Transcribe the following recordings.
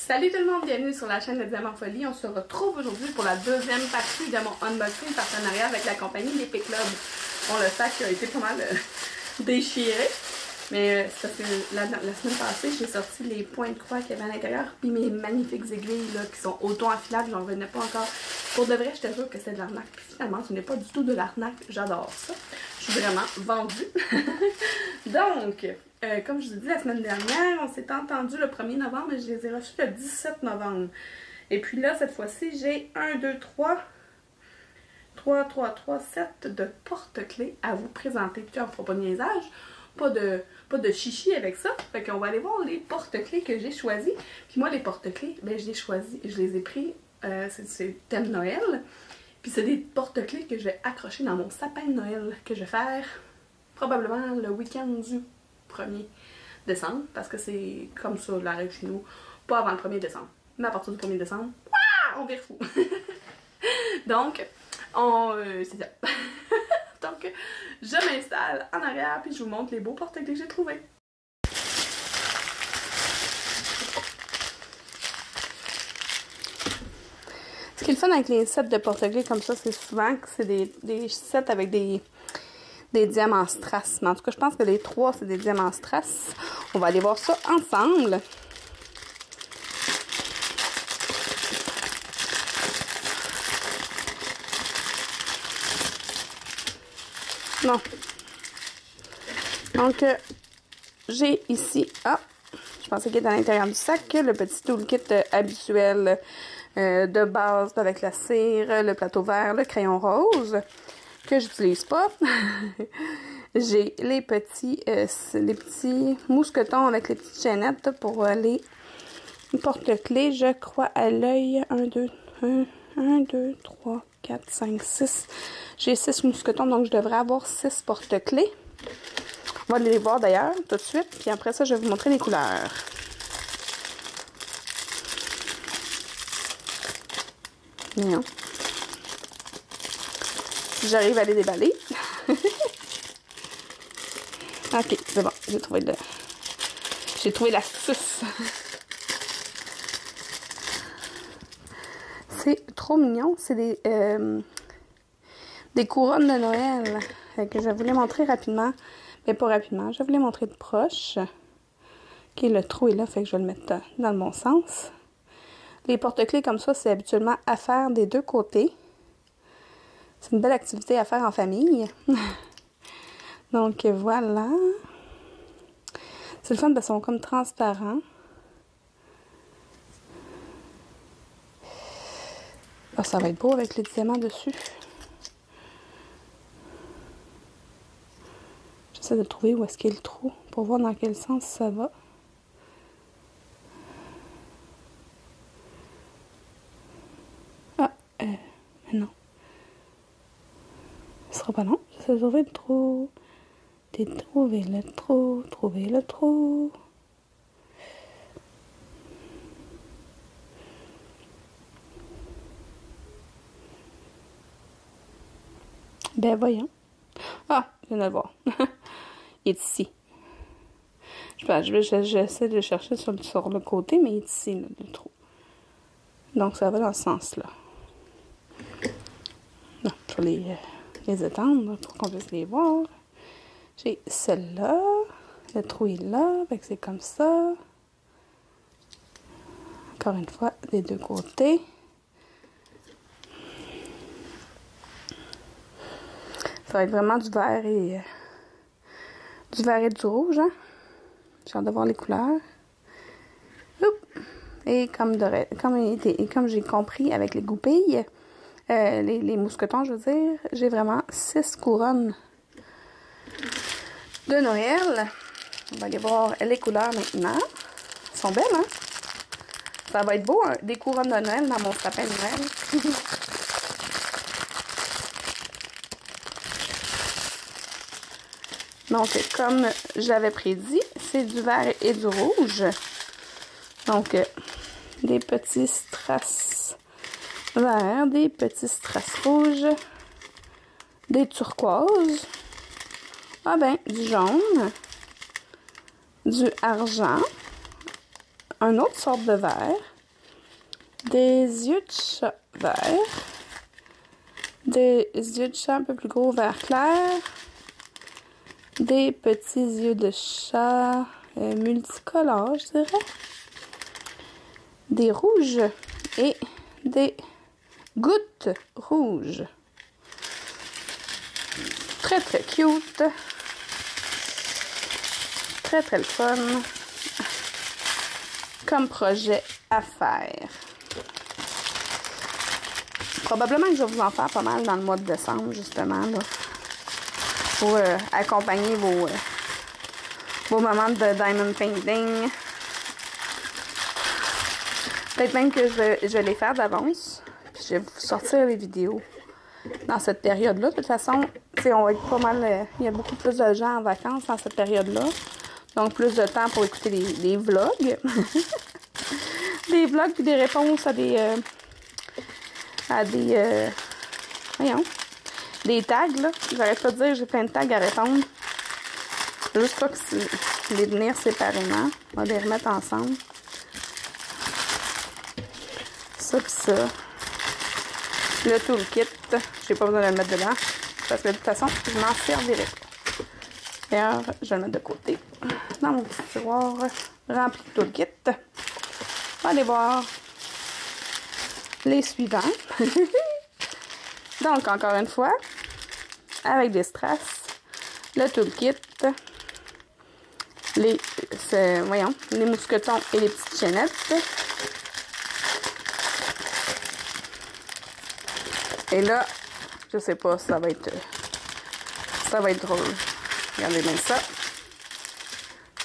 Salut tout le monde, bienvenue sur la chaîne de Diamant Folie. On se retrouve aujourd'hui pour la deuxième partie de mon unboxing partenariat avec la compagnie L'Épée Club. Bon, le sac a été pas mal déchiré, mais c'est parce que la semaine passée, j'ai sorti les points de croix qu'il y avait à l'intérieur, puis mes magnifiques aiguilles là, qui sont auto-enfilables, j'en revenais pas encore. Pour de vrai, je te jure que c'est de l'arnaque. Puis finalement, ce n'est pas du tout de l'arnaque, j'adore ça. Je suis vraiment vendue. Donc, comme je vous ai dit la semaine dernière, on s'est entendu le 1er novembre et je les ai reçus le 17 novembre. Et puis là, cette fois-ci, j'ai 7 de porte-clés à vous présenter. Puis on ne fera pas de niaisage, pas de chichi avec ça. Fait qu'on va aller voir les porte-clés que j'ai choisis. Puis moi, les porte-clés, ben, je les ai pris, c'est thème Noël. Puis c'est des porte-clés que je vais accrocher dans mon sapin de Noël, que je vais faire probablement le week-end du 1er décembre, parce que c'est comme ça la règle chez nous, pas avant le 1er décembre. Mais à partir du 1er décembre, on vire fou. Donc, c'est ça. Donc, je m'installe en arrière, puis je vous montre les beaux porte-clés que j'ai trouvés. Ce qui est le fun avec les sets de porte-clés comme ça, c'est souvent que c'est des sets avec des diamants strass. Mais en tout cas, je pense que les trois, c'est des diamants strass. On va aller voir ça ensemble. Non. Donc, j'ai ici, je pensais qu'il était à l'intérieur du sac, le petit toolkit habituel de base avec la cire, le plateau vert, le crayon rose, que j'utilise pas. J'ai les petits mousquetons avec les petites chaînettes pour les porte-clés, je crois, à l'œil. 1, 2, 3, 4, 5, 6. J'ai 6 mousquetons, donc je devrais avoir 6 porte-clés. On va aller les voir d'ailleurs tout de suite, puis après ça, je vais vous montrer les couleurs. Mignon. Si j'arrive à les déballer. Ok, c'est bon, j'ai trouvé l'astuce. C'est trop mignon, c'est des couronnes de Noël que je voulais montrer rapidement, mais pas rapidement, je voulais montrer de proche. Ok, le trou est là, fait que je vais le mettre dans le bon sens. Les porte-clés comme ça, c'est habituellement à faire des deux côtés. C'est une belle activité à faire en famille. Donc voilà. C'est le fun parce qu'ils sont comme transparents. Oh, ça va être beau avec les diamants dessus. J'essaie de trouver où est-ce qu'il y a le trou pour voir dans quel sens ça va. Mais non. Ce sera pas long. J'essaie de trouver le trou. Trouver le trou. Trouver le trou. Ben voyons. Ah, je viens de le voir. Il est ici. J'essaie de le chercher sur le côté, mais il est ici, là, le trou. Donc ça va dans ce sens-là. Non, je vais les étendre pour qu'on puisse les voir. J'ai celle-là. Le trou est là, fait que c'est comme ça. Encore une fois, des deux côtés. Ça va être vraiment du vert et du rouge, hein? J'ai hâte de voir les couleurs. Oups. Et comme j'ai compris avec les goupilles, les mousquetons, je veux dire, j'ai vraiment 6 couronnes de Noël. On va aller voir les couleurs maintenant. Elles sont belles, hein? Ça va être beau, hein? Des couronnes de Noël dans mon sapin de Noël. Donc, comme j'avais prédit, c'est du vert et du rouge. Donc, des petits strass verts, des petits strass rouges, des turquoises, du jaune, du argent, une autre sorte de vert, des yeux de chat verts, des yeux de chat un peu plus gros vert clair, des petits yeux de chat multicolores, je dirais, des rouges et des gouttes rouges. Très très cute, très très le fun comme projet à faire. Probablement que je vais vous en faire pas mal dans le mois de décembre, justement, là, pour accompagner vos moments de diamond painting. Peut-être même que je vais les faire d'avance, puis je vais vous sortir les vidéos dans cette période-là. De toute façon, on va être pas mal... il y a beaucoup plus de gens en vacances dans cette période-là. Donc, plus de temps pour écouter des vlogs. Des vlogs puis des réponses à des... voyons. Des tags, là. J'arrête pas de dire j'ai plein de tags à répondre. Juste pas que les tenir séparément. On va les remettre ensemble. Ça pis ça. Le toolkit. J'ai pas besoin de le mettre dedans. Parce que de toute façon, je m'en servirai pas. D'ailleurs, je vais le mettre de côté. Dans mon petit tiroir rempli de toolkit. On va aller voir les suivants. Donc, encore une fois, avec des strass, le toolkit, les mousquetons et les petites chaînettes. Et là, je sais pas, ça va être drôle. Regardez bien ça.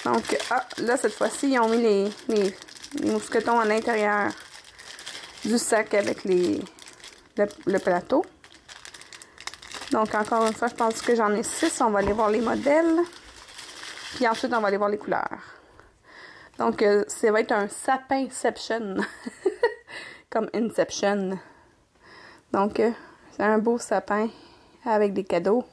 Donc, là, cette fois-ci, ils ont mis les mousquetons à l'intérieur du sac avec le plateau. Donc, encore une fois, je pense que j'en ai 6. On va aller voir les modèles. Puis ensuite, on va aller voir les couleurs. Donc, ça va être un sapinception. Comme Inception. Donc, c'est un beau sapin avec des cadeaux.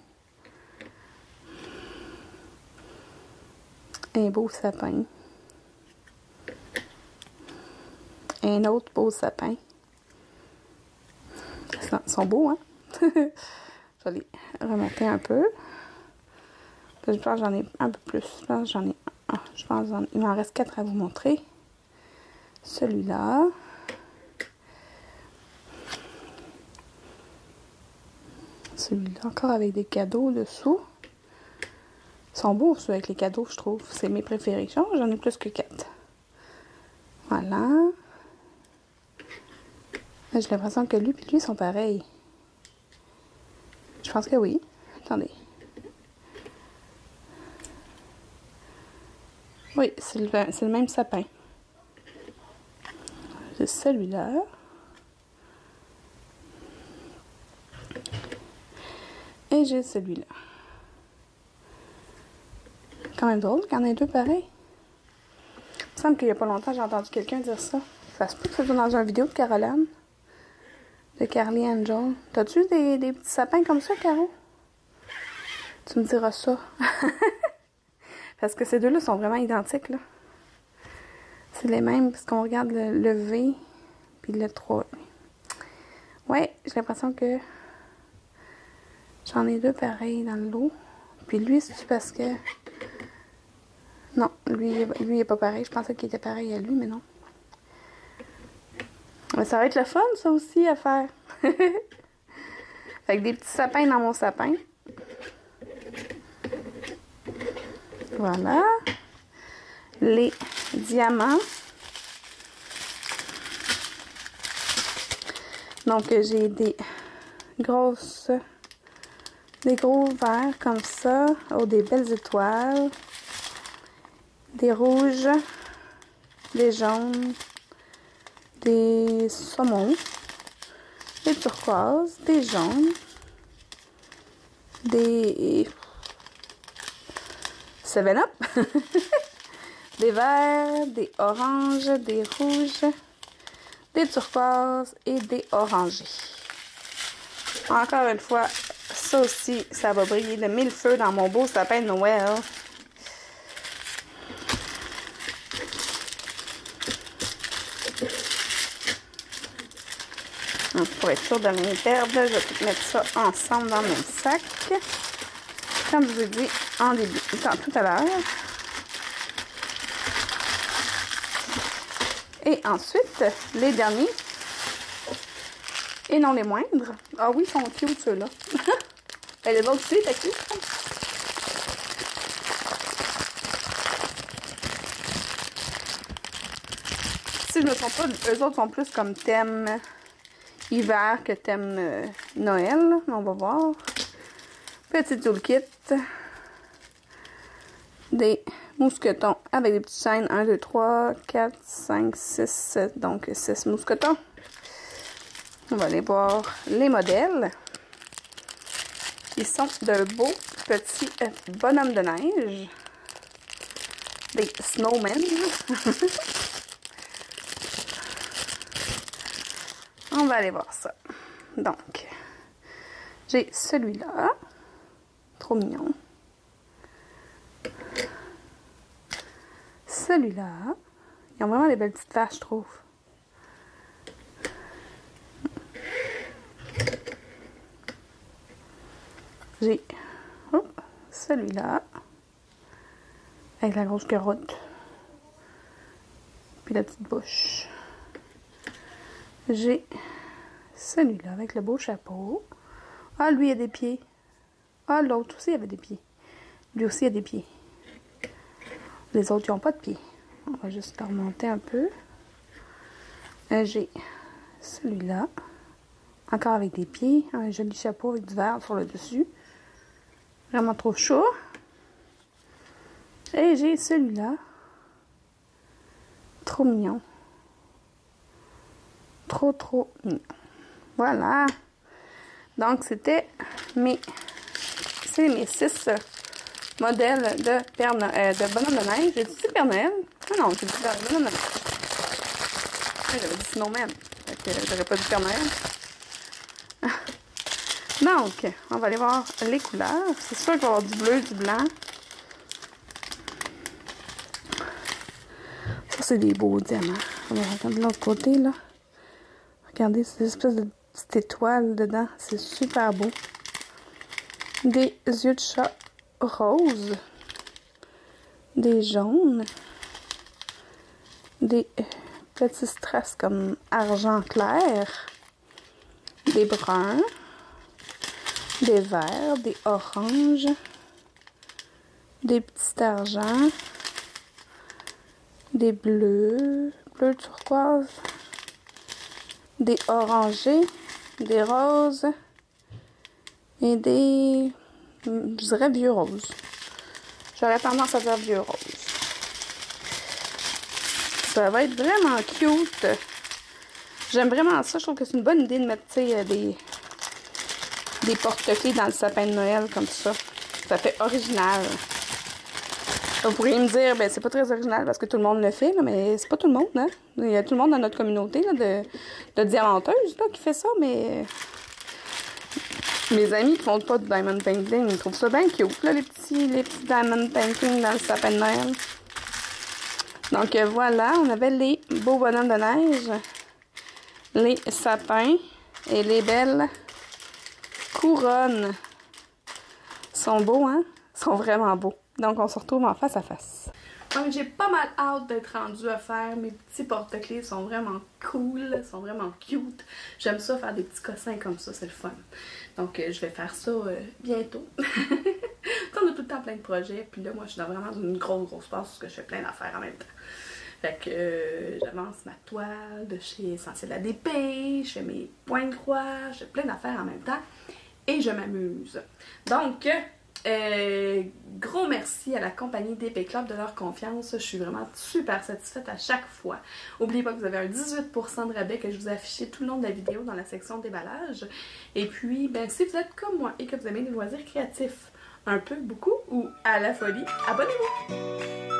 Un beau sapin. Un autre beau sapin. Ils sont beaux, hein? Je vais les remonter un peu. Je pense que j'en ai un peu plus. Je pense que j'en ai un. Je pense qu'il m'en reste 4 à vous montrer. Celui-là. Celui-là, encore avec des cadeaux dessous. Ils sont beaux, ceux avec les cadeaux, je trouve. C'est mes préférés. J'en ai plus que 4. Voilà. J'ai l'impression que lui et lui sont pareils. Je pense que oui. Attendez. Oui, c'est le même sapin. J'ai celui-là. Et j'ai celui-là. Quand même drôle qu'il y en ait deux pareils. Il me semble qu'il n'y a pas longtemps, j'ai entendu quelqu'un dire ça. Ça se peut que ce soit dans une vidéo de Caroline. De Carly Angel. T'as-tu des petits sapins comme ça, Caro? Tu me diras ça. Parce que ces deux-là sont vraiment identiques, là. C'est les mêmes, parce qu'on regarde le V, puis le 3. Ouais, j'ai l'impression que j'en ai deux pareils dans le lot. Puis lui, c'est parce que... Non, lui, il est pas pareil. Je pensais qu'il était pareil à lui, mais non. Mais ça va être le fun, ça aussi, à faire. Avec des petits sapins dans mon sapin. Voilà. Les diamants. Donc, j'ai des gros verts comme ça. Oh, des belles étoiles. Des rouges. Des jaunes. Des saumons. Des turquoises. Des jaunes. Des 7-Up. Des verts, des oranges, des rouges, des turquoises et des orangés. Encore une fois, ça aussi, ça va briller de mille feux dans mon beau sapin de Noël. Donc, pour être sûr de rien perdre, je vais tout mettre ça ensemble dans le même sac. Comme je vous ai dit en début, tout à l'heure. Et ensuite, les derniers, et non les moindres. Ah oui, ils sont cute ceux-là. Et les autres aussi, t'as cute. Si je me trompe pas, eux autres sont plus comme thème hiver que thème Noël. On va voir. Petit toolkit. Des mousquetons avec des petites chaînes. 1, 2, 3, 4, 5, 6, 7. Donc 6 mousquetons. On va aller voir les modèles. Ils sont de beaux petits bonhommes de neige. Des snowmen. On va aller voir ça. Donc, j'ai celui-là. Trop mignon. Celui-là. Ils ont vraiment des belles petites taches, je trouve. J'ai celui-là. Avec la grosse carotte. Puis la petite bouche. J'ai celui-là avec le beau chapeau. Ah, lui, il a des pieds. Ah, l'autre aussi avait des pieds. Lui aussi, il a des pieds. Les autres, ils n'ont pas de pieds. On va juste le remonter un peu. J'ai celui-là. Encore avec des pieds. Un joli chapeau avec du vert sur le dessus. Vraiment trop chaud. Et j'ai celui-là. Trop mignon. Trop mignon. Voilà. Donc, c'était mes 6 modèles de bonhomme de neige. J'ai dit Père Noël? Ah non, j'ai dit bonhomme de neige. J'avais dit Snowman. J'aurais pas dit Père Noël. Donc, on va aller voir les couleurs. C'est sûr qu'il va y avoir du bleu, du blanc. Ça, c'est des beaux diamants. On va regarder de l'autre côté, là. Regardez ces espèces de petites étoiles dedans. C'est super beau. Des yeux de chat roses. Des jaunes. Des petits strass comme argent clair. Des bruns. Des verts. Des oranges. Des petits argents. Des bleus. Bleu turquoise. Des orangés, des roses et des, je dirais, vieux roses. J'aurais tendance à dire vieux roses. Ça va être vraiment cute. J'aime vraiment ça. Je trouve que c'est une bonne idée de mettre, des porte-clés dans le sapin de Noël comme ça. Ça fait original. Vous pourriez me dire, ben c'est pas très original parce que tout le monde le fait, là, mais c'est pas tout le monde, hein. Il y a tout le monde dans notre communauté là, de diamanteuses là, qui fait ça, mais mes amis qui font pas de diamond painting, ils trouvent ça bien cute, là, les petits diamond painting dans le sapin de Noël. Donc voilà, on avait les beaux bonhommes de neige, les sapins et les belles couronnes. Ils sont beaux, hein? Ils sont vraiment beaux. Donc, on se retrouve en face à face. Donc, j'ai pas mal hâte d'être rendue à faire. Mes petits porte-clés ils sont vraiment cool, ils sont vraiment cute. J'aime ça faire des petits cossins comme ça, c'est le fun. Donc, je vais faire ça bientôt. On a tout le temps plein de projets. Puis là, moi, je suis vraiment dans une grosse passe parce que je fais plein d'affaires en même temps. Fait que j'avance ma toile de chez Essentiel ADP, je fais mes points de croix, je fais plein d'affaires en même temps. Et je m'amuse. Donc, gros merci à la compagnie DP Club de leur confiance. Je suis vraiment super satisfaite à chaque fois. N'oubliez pas que vous avez un 18% de rabais que je vous ai affiché tout le long de la vidéo dans la section déballage. Et puis, ben, si vous êtes comme moi et que vous aimez les loisirs créatifs un peu, beaucoup ou à la folie, abonnez-vous!